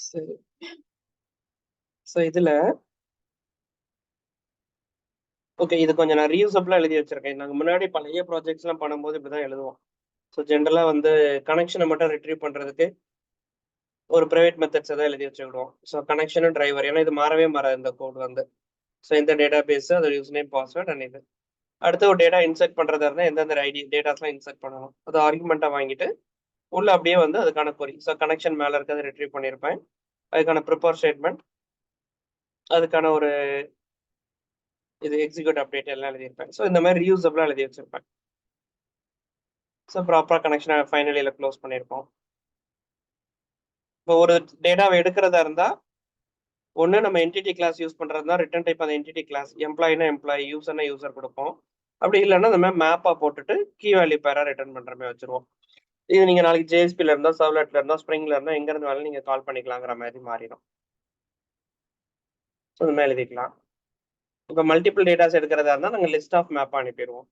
சரி. ஸோ இதுல ஓகே. இது கொஞ்சம் நான் ரீயூசபிளா எழுதி வச்சிருக்கேன். நாங்க முன்னாடி பழைய ப்ராஜெக்ட்ஸ்லாம் பண்ணும்போது இப்படிதான் எழுதுவோம். ஸோ ஜென்ரலா வந்து கனெக்ஷன மட்டும் ரிட்ரீவ் பண்றதுக்கு ஒரு பிரைவேட் மெத்தட்ஸ் தான் எழுதி வச்சுக்கிடுவோம். So கனெக்ஷனும் driver. ஏன்னா இது மாறவே மாறாது இந்த கோட் வந்து. ஸோ இந்த டேட்டா பேஸ் அதோட யூஸ் நேம், பாஸ்வேர்ட் அண்ட் இது. அடுத்து ஒரு டேட்டா இன்சர்ட் பண்றதா இருந்தா எந்தெந்த ஐடி டேட்டாஸ்லாம் இன்சர்ட் பண்ணணும். அது ஆர்குமெண்ட்டா வாங்கிட்டு உள்ள அப்படியே வந்து அதுக்கான கொரி. ஸோ கனெக்ஷன் மேல இருக்கிறத ரிட்ரீவ் பண்ணியிருப்பேன். அதுக்கான ப்ரிப்பேர் ஸ்டேட்மெண்ட், அதுக்கான ஒரு இது எக்ஸிக்யூட் அப்டேட் எல்லாம் எழுதியிருப்பேன். ஸோ இந்த மாதிரி ரீயூசபிளா எழுதி வச்சிருப்பேன். ஸோ ப்ராப்பரா கனெக்ஷனை ஃபைனலியில் க்ளோஸ் பண்ணியிருப்போம். இப்போ ஒரு டேட்டாவை எடுக்கிறதா இருந்தா ஒன்று நம்ம என்டிட்டி கிளாஸ் யூஸ் பண்ணுறது தான் ரிட்டர்ன் டைப் அந்த என்டிட்டி கிளாஸ். எம்ப்ளாயினா எம்ப்ளாயி, யூசர்னா யூசர் கொடுப்போம். அப்படி இல்லைன்னா இந்த மாதிரி மேப்பாக போட்டுட்டு கீ வேல்யூ பேரா ரிட்டர்ன் பண்ணுற மாதிரி வச்சிருவோம். இது நீங்க நாளைக்கு ஜேஎஸ்பில இருந்தா, சர்வ்லெட்ல இருந்தா, ஸ்ப்ரிங்ல இருந்தா எங்க இருந்து வேணாலும் நீங்க கால் பண்ணிக்கலாங்கிற மாதிரி மாறிடும். ஸோ இந்த மாதிரி எழுதிக்கலாம். இப்போ மல்டிபிள் டேட்டாஸ் எடுக்கிறதா இருந்தால் நாங்கள் லிஸ்ட் ஆஃப் மேப் அனுப்பிடுவோம்.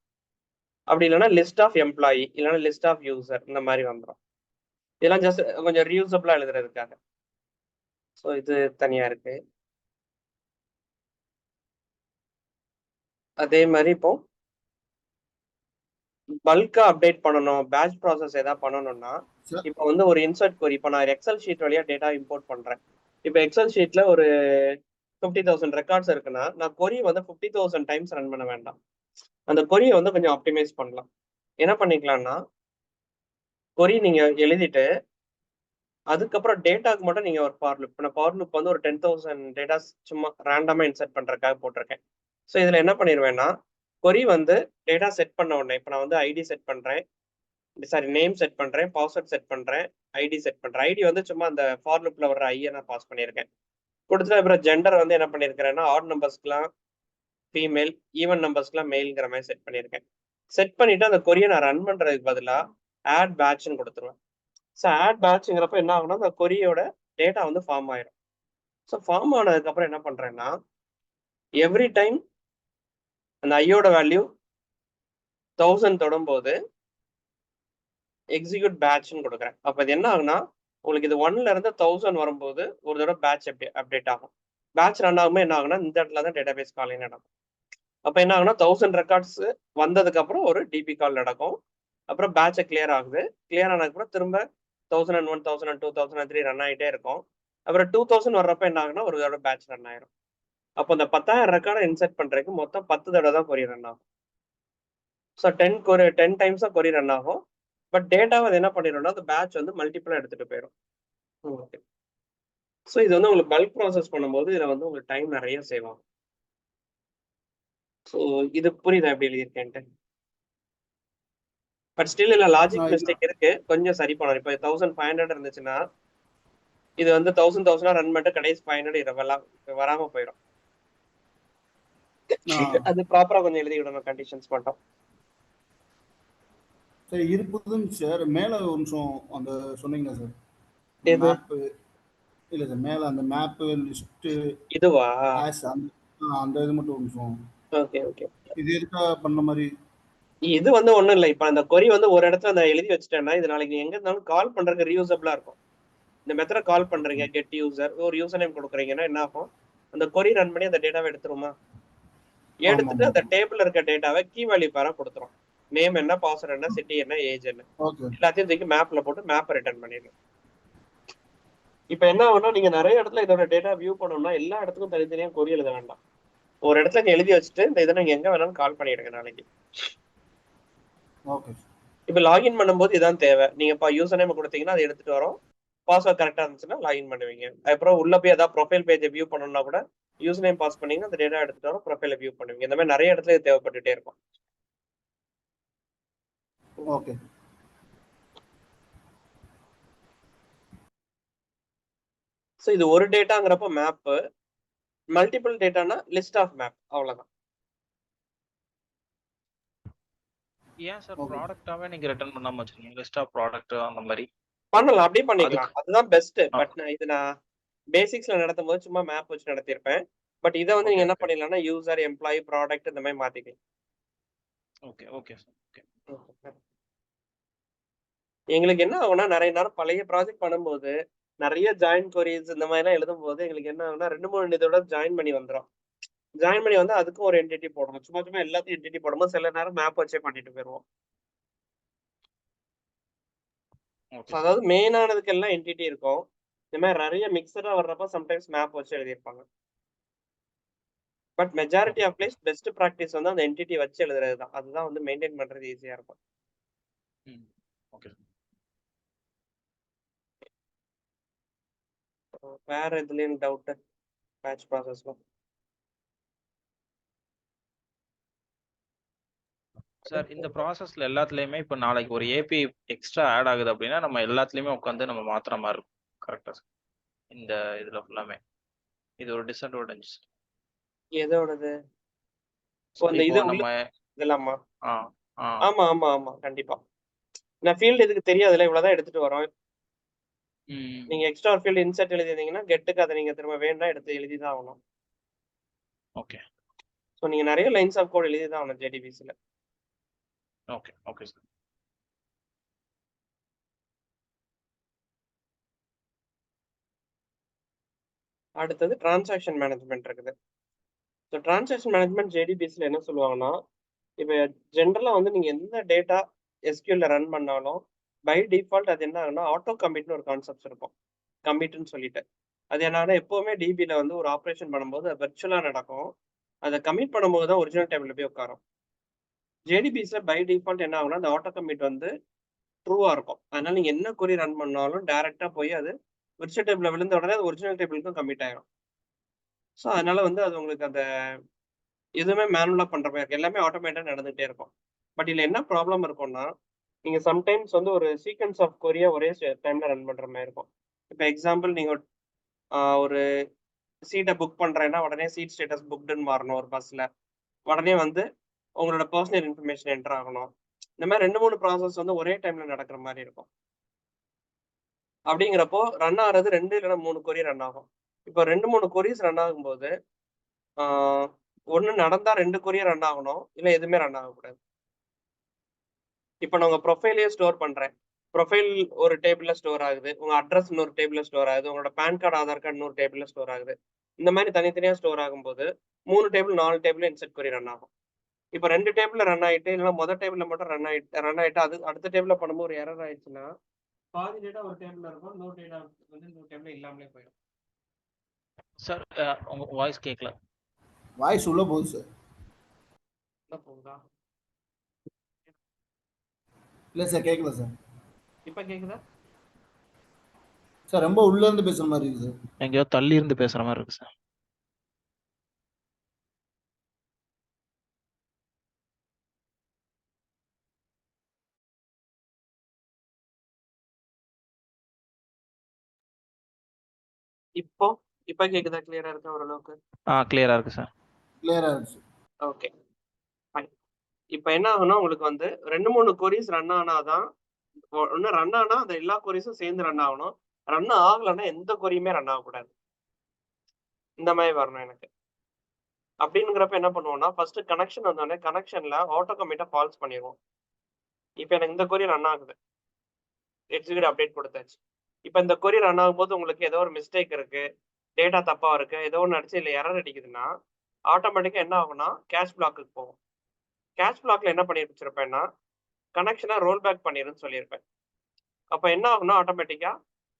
அப்படி இல்லைன்னா லிஸ்ட் ஆஃப் எம்ப்ளாயி, இல்லைன்னா லிஸ்ட் ஆஃப் யூசர், இந்த மாதிரி வந்துடும். இதெல்லாம் ஜஸ்ட் கொஞ்சம் ரியூசபிளா எழுதுறதுக்காக. ஸோ இது தனியா இருக்கு. அதே மாதிரி இப்போ பல்கா அப்டேட் பண்ணணும், பேட்ச் ப்ராசஸ் ஏதாவது பண்ணணும்னா சார் இப்போ வந்து ஒரு இன்சர்ட் கொரி. இப்போ நான் எக்ஸல் ஷீட் வழியா டேட்டா இம்போர்ட் பண்றேன். இப்போ எக்ஸல் ஷீட்ல ஒரு 50,000 ரெக்கார்ட்ஸ் இருக்குன்னா நான் கொரி வந்து 50,000 டைம்ஸ் ரன் பண்ண வேண்டாம். அந்த கொரியை வந்து கொஞ்சம் ஆப்டிமைஸ் பண்ணலாம். என்ன பண்ணிக்கலாம்னா கொரி நீங்க எழுதிட்டு அதுக்கப்புறம் டேட்டாக்கு மட்டும் நீங்க ஒரு ஃபார் லூப். நான் ஃபார் லூப் வந்து ஒரு 10,000 டேட்டாஸ் சும்மா ரேண்டமா இன்சர்ட் பண்றதுக்காக போட்டிருக்கேன். ஸோ இதுல என்ன பண்ணிடுவேன்னா கொரி வந்து டேட்டா செட் பண்ண உடனே இப்போ நான் வந்து ஐடி செட் பண்றேன், சாரி நேம் செட் பண்றேன், பாஸ்வேர்ட் செட் பண்றேன், ஐடி செட் பண்றேன். ஐடி வந்து சும்மா அந்த ஃபார் லூப்ல வர்ற ஐயை நான் பாஸ் பண்ணியிருக்கேன். கொடுத்துட்டு அப்புறம் ஜெண்டர் வந்து என்ன பண்ணியிருக்கிறேன்னா ஆட் நம்பர்ஸ்க்குலாம் ஃபீமேல், ஈவன் நம்பர்ஸ்க்குலாம் மெயில்ங்கிற மாதிரி செட் பண்ணியிருக்கேன். செட் பண்ணிட்டு அந்த கொரியை நான் ரன் பண்றதுக்கு பதிலாக ஆட் பேட்ச்னு கொடுத்துருவேன். ஸோ ஆட் பேட்ச்ங்கிறப்ப என்ன ஆகும்னா அந்த கொரியோட டேட்டா வந்து ஃபார்ம் ஆயிடும். ஸோ ஃபார்ம் ஆனதுக்கப்புறம் என்ன பண்றேன்னா எவ்ரி டைம் அந்த ஐயோட வேல்யூ 1000 தொடும்போது எக்ஸிக்யூட் பேட்ச்னு கொடுக்குறேன். அப்போ இது என்ன ஆகுனா உங்களுக்கு இது 1ல இருந்து 1000 வரும்போது ஒரு தடவை பேட்ச் அப்டேட் ஆகும். பேட்ச் ரன் ஆகும்போது என்ன ஆகுனா இந்த இடத்துல தான் டேட்டா பேஸ் காலிங் நடக்கும். அப்போ என்ன ஆகுனா 1000 ரெக்கார்ட்ஸ் வந்ததுக்கு அப்புறம் ஒரு டிபி கால் நடக்கும். அப்புறம் பேட்சை கிளியர் ஆகுது. கிளியர் ஆனதுக்கப்புறம் திரும்ப 1001, 1002, 1003 ரன் ஆகிட்டே இருக்கும். அப்புறம் 2000 வர்றப்ப என்ன ஆகுனா ஒரு தடவை பேட்ச் ரன் ஆயிரும். அப்போ இந்த 10,000 ரெக்கார்டை இன்சர்ட் பண்றதுக்கு மொத்தம் 10 தடவை தான் கொரி ரன் ஆகும். ஸோ 10 டைம்ஸ் தான் கொரி ரன் ஆகும். பட் டேட்டாவை அது என்ன பண்ணிடும்னா அந்த பேட்ச் வந்து மல்டிபிளா எடுத்துட்டு போயிடும். ஓகே. ஸோ இது வந்து உங்களுக்கு பல்க் ப்ராசஸ் பண்ணும்போது இதில் வந்து உங்களுக்கு டைம் நிறைய சேவ் ஆகும். ஸோ இது புரியுதா எப்படி எழுதியிருக்கேன்ட்டு? பட் ஸ்டில் இல்லை, லாஜிக் மிஸ்டேக் இருக்கு, கொஞ்சம் சரி பண்ணணும். இப்போ 1500 இருந்துச்சுன்னா இது வந்து 1000 ரன் பண்ணிட்டு கடைசி 500 வராம போயிடும். அது ப்ராப்பரா கொஞ்சம் எழுதி விடணும் கண்டிஷன்ஸ் மட்டும். சார் இருப்புதுங்க சார். மேல ஒரு நிமிஷம் அந்த சொன்னீங்களா சார் எது? மேப்பு? இல்லை சார் மேல அந்த மேப்பு லிஸ்ட்டு இதுவா? அந்த இது மட்டும் ஒரு நிமிஷம். Okay okay. இது எதுக்கா பண்ண மாதிரி? இது வந்து ஒண்ணும் இல்லை. இப்போ அந்த கொரி வந்து ஒரு இடத்துல அந்த எழுதி வச்சுட்டேன்னா இது நாளைக்கு எங்க இருந்தாலும் கால் பண்றதுக்கு ரீயூசபிளா இருக்கும். இந்த மெத்தட கால் பண்றீங்க, கெட் யூசர், ஒரு யூசர் நேம் கொடுக்குறீங்கன்னா என்ன ஆகும், அந்த கொரி ரன் பண்ணி அந்த டேட்டாவை எடுத்துருமா? எடுத்துட்டு அந்த டேபிள் இருக்க டேட்டாவை கீ வேல்யூ பேரா கொடுத்துரும். நேம் என்ன, பாஸ்வேர்ட் என்ன, சிட்டி என்ன, ஏஜ் என்ன, எல்லாத்தையும் தூக்கி மேப்ல போட்டு மேப்பை ரிட்டர்ன் பண்ணிடணும். இப்ப என்ன ஆகும்னா நீங்க நிறைய இடத்துல இதோட டேட்டா வியூ பண்ணணும்னா எல்லா இடத்துக்கும் தனித்தனியா கொரி எழுத வேண்டாம். ஒரு இடத்துல நீங்க எழுதி வச்சுட்டு இந்த இதை நீங்க எங்க வேணாலும் கால் பண்ணிடுங்க நாளைக்கு. இப்ப லாகின் பண்ணும்போது இதான் தேவை. நீங்க யூசர் நேம் கொடுத்தீங்கன்னா அதை எடுத்துட்டு வரோம். பாஸ்வேர்ட் கரெக்டா இருந்துச்சுன்னா லாகின் பண்ணுவீங்க. அதுக்கப்புறம் உள்ள போய் ஏதாவது ப்ரொஃபைல் பேஜை வியூ பண்ணணும்னா கூட யூசர் நேம் பாஸ் பண்ணீங்கன்னா அந்த டேட்டா எடுத்துட்டு வரோம், ப்ரொஃபைல வியூ பண்ணுவீங்க. இந்த மாதிரி நிறைய இடத்துல இது தேவைப்பட்டுட்டே இருக்கும். ஓகே. ஸோ இது ஒரு டேட்டாங்கிறப்ப மேப், மல்டிபிள் டேட்டானா லிஸ்ட் ஆஃப் மேப், அவ்வளவுதான். ஏன் சார் ப்ராடக்ட்டாவே நீங்க ரிட்டர்ன் பண்ணாம வச்சிருக்கீங்க? லிஸ்ட் ஆஃப் ப்ராடக்ட் அந்த மாதிரி பண்ணலாம், அப்படியே பண்ணிக்கலாம். அதுதான் பெஸ்ட். பட் இது நான் பேசிக்ஸ்ல நடத்தும் போது சும்மா மேப் வச்சு நடத்திருப்பேன். பட் இதை வந்து நீங்க என்ன பண்ணிடலாம்னா யூசர், எம்ப்ளாயி, ப்ராடக்ட் இந்த மாதிரி மாத்திக்கலாம். Okay okay sir. ஓகே. எங்களுக்கு என்ன ஆகும்னா நிறைய நேரம் பழைய ப்ராஜெக்ட் பண்ணும்போது நிறைய ஜாயின் கொரிஸ் இந்த மாதிரிலாம் எழுதும் போது எங்களுக்கு என்ன ஆகும்னா 2-3 இதோட ஜாயின் பண்ணி வந்துடும். ஜாயின் பண்ணி வந்து அதுக்கும் ஒரு என்டிட்டி போடணும். சும்மா சும்மா எல்லாத்தையும் என்டிட்டி போடும்போது சில நேரம் மேப் வச்சே பண்ணிட்டு போயிடுவோம். ஓகே அதாவது மெயினானதுக்கு எல்லாம் என்டிட்டி இருக்கும். இந்த மாதிரி நிறைய மிக்சடா வர்றப்ப சம்டைம்ஸ் மேப் வச்சு எழுதியிருப்பாங்க. But majority of place best practice வந்து அந்த என்டிட்டி வச்சு எழுதுறது தான். அதுதான் வந்து மெயின்டைன் பண்றது ஈஸியா இருக்கும். ஓகே வேற எதுலயும் டவுட் பேட்ச் ப்ராசஸ்ல? சார் இந்த ப்ராசஸ்ல எல்லாத்துலயுமே இப்போ நாளைக்கு ஒரு ஏபி எக்ஸ்ட்ரா ஆட் ஆகுது அப்படின்னா நம்ம எல்லாத்துலயுமே உட்காந்து நம்ம மாத்துற மாதிரி இருக்கும். கரெக்டா சார்? இந்த இதுல ஃபுல்லாமே இது ஒரு டிஸ்அட்வான்டேஜ். எதோடது? இந்த இப்போ இது நம்ம இதெல்லாமா? ஆ ஆ ஆமா ஆமா ஆமா கண்டிப்பா. நான் ஃபீல்டு இதுக்கு தெரியாதுல, இவ்வளவுதான் எடுத்துட்டு வரோம். நீங்க எக்ஸ்ட்ரா ஃபீல்டு இன்சர்ட் எழுதிருந்தீங்கன்னா கெட்டுக்கு அதை நீங்க திரும்ப வேண்டாம் எடுத்து எழுதி தான் ஆகணும். ஓகே ஸோ நீங்க நிறைய லைன்ஸ் ஆஃப் கோட் எழுதி தான் ஆகணும் ஜேடிபிசில. Okay okay sir. அடுத்தது டிரான்சாக்ஷன் மேனேஜ்மெண்ட் இருக்குது. ஸோ டிரான்சாக்ஷன் மேனேஜ்மெண்ட் ஜேடிபிசில என்ன சொல்லுவாங்கன்னா, இப்போ ஜென்ரலா வந்து நீங்க எந்த டேட்டா எஸ்கியூஎல்ல ரன் பண்ணாலும் பை டிஃபால்ட் அது என்ன ஆகுனா ஆட்டோ கமிட்னு ஒரு கான்செப்ட் இருக்கும். கமிட்னு சொல்லிட்டு அது என்னன்னா எப்பவுமே டிபில வந்து ஒரு ஆப்ரேஷன் பண்ணும்போது அது வெர்ச்சுவலா நடக்கும். அதை கமிட் பண்ணும்போது தான் ஒரிஜினல் டேபிள்ல போய் உட்காரும். ஜேடிபிஸ்ல பை டிஃபால்ட் என்ன ஆகும்னா அந்த ஆட்டோ கமிட் வந்து ட்ரூவா இருக்கும். அதனால நீங்க என்ன கொரி ரன் பண்ணாலும் டைரக்டா போய் அது விர்ச்சுவல் டேபிள்ல விழுந்த உடனே அது ஒரிஜினல் டேபிளுக்கும் கமிட் ஆயிரும். ஸோ அதனால வந்து அது உங்களுக்கு அந்த எதுவுமே மேனுவலா பண்ற மாதிரி இருக்கு. எல்லாமே ஆட்டோமேட்டா நடந்துகிட்டே இருக்கும். பட் இதுல என்ன ப்ராப்ளம் இருக்கும்னா, நீங்க சம்டைம்ஸ் வந்து ஒரு சீக்வென்ஸ் ஆஃப் கொரிய ஒரே டைம்ல ரன் பண்ற மாதிரி இருக்கும். இப்போ எக்ஸாம்பிள் நீங்க ஒரு சீட்டை புக் பண்றேன்னா உடனே சீட் ஸ்டேட்டஸ் புக்டுன்னு மாறணும் ஒரு பஸ்ல. உடனே வந்து உங்களோட பர்சனல் இன்ஃபர்மேஷன் என்டர் ஆகணும். இந்த மாதிரி 2-3 ப்ராசஸ் வந்து ஒரே டைம்ல நடக்கிற மாதிரி இருக்கும். அப்படிங்கிறப்போ ரன் ஆகிறது 2 இல்லைன்னா 3 கொரி ரன் ஆகும். இப்போ 2-3 கொரிஸ் ரன் ஆகும்போது ஒன்று நடந்தா 2 கொரியும் ரன் ஆகணும், இல்லை எதுவுமே ரன் ஆகக்கூடாது. இப்போ நான் உங்க ப்ரொஃபைலே ஸ்டோர் பண்றேன். ப்ரொஃபைல் ஒரு டேபிள்ல ஸ்டோர் ஆகுது, உங்க அட்ரஸ் இன்னொரு டேபிள்ல ஸ்டோர் ஆகுது, உங்களோட பேன் கார்டு ஆதார் கார்டு இன்னொரு டேபிள்ல ஸ்டோர் ஆகுது. இந்த மாதிரி தனித்தனியா ஸ்டோர் ஆகும்போது 3 டேபிள் 4 டேபிள் இன்செர்ட் கொரி ரன் ஆகும். இப்போ 2 டேபிள்ல ரன் ஆயிட்டு இல்லைன்னா முதல் டேபிள்ல மட்டும் ரன் ஆயிட்டு அது அடுத்த டேபிள்ல பண்ணும்போது ஒரு எரர் ஆயிடுச்சுன்னா பாதி டேட்டா ஒரு டேபிள்ல இருக்கும், இன்னொரு டேட்டா வந்து இன்னொரு டேபிள்ல இல்லாமலே போயிடும். சார் உங்க வாய்ஸ் கேட்கல. வாய்ஸ் உள்ள போகுது சார். என்ன போகுதா? இல்லை சார் கேட்கல சார். இப்போ கேக்குதா? சார் ரொம்ப உள்ள இருந்து பேசுற மாதிரி இருக்கு சார். எங்கேயோ தள்ளி இருந்து பேசுற மாதிரி இருக்கு சார். இப்போ இப்போ கேக்குதா? கிளியரா இருக்கா ஓரளவுக்கு? கிளியரா இருக்கு சார். கிளியரா இருக்கு. Okay fine. இப்போ என்ன ஆகும்னா உங்களுக்கு வந்து 2-3 கொரிஸ் ரன் ஆனாதான் ஒன்று ரன் ஆனா அந்த எல்லா கொரிஸும் சேர்ந்து ரன் ஆகணும். ரன் ஆகலைன்னா எந்த கொரியுமே ரன் ஆகக்கூடாது. இந்த மாதிரி வரணும் எனக்கு. அப்படிங்கிறப்ப என்ன பண்ணுவோம்னா ஃபர்ஸ்ட் கனெக்ஷன் வந்தோடனே கனெக்ஷன்ல ஆட்டோ கமிட்டை ஃபால்ஸ் பண்ணிடுவோம். இப்போ எனக்கு இந்த கொரி ரன் ஆகுது, எக்ஸிக்யூட் அப்டேட் கொடுத்தாச்சு. இப்போ இந்த கொரி ரன் ஆகும்போது உங்களுக்கு ஏதோ ஒரு மிஸ்டேக் இருக்கு, டேட்டா தப்பா இருக்கு, ஏதோ ஒன்று அடிச்சு இல்லை எரர் அடிக்குதுன்னா ஆட்டோமேட்டிக்கா என்ன ஆகும்னா கேஷ் பிளாக்குக்கு போகும். கேஷ் பிளாக்ல என்ன பண்ணி வச்சிருப்பேன்னா கனெக்ஷனை ரோல் பேக் பண்ணிருன்னு சொல்லியிருப்பேன். அப்போ என்ன ஆகும்னா ஆட்டோமேட்டிக்கா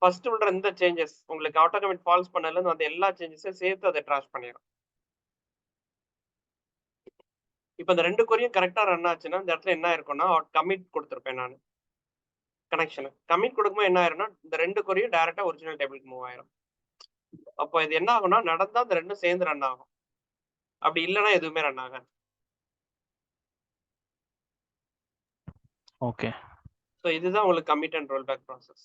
ஃபர்ஸ்ட் உள்ள இந்த சேஞ்சஸ் உங்களுக்கு ஆட்டோ கமிட் ஃபால்ஸ் பண்ணதுல அந்த எல்லா சேஞ்சஸையும் சேர்த்து அதை ட்ராஷ் பண்ணிடும். இப்போ இந்த 2 கொரியும் கரெக்டா ரன் ஆச்சுன்னா இந்த இடத்துல என்ன இருக்கும்னா கமிட் கொடுத்துருப்பேன் நான் கனெக்ஷன். கமிட் கொடுக்கும்போது என்ன ஆயிரும்னா இந்த 2 கொரியும் டைரக்டா ஒரிஜினல் டேபிளுக்கு மூவ் ஆயிரும். அப்போ இது என்ன ஆகும்னா நடந்தா இந்த 2 சேர்ந்து ரன் ஆகும், அப்படி இல்லைன்னா எதுவுமே ரன் ஆகாது. ஓகே. ஸோ இதுதான் உங்களுக்கு commit and roll back process.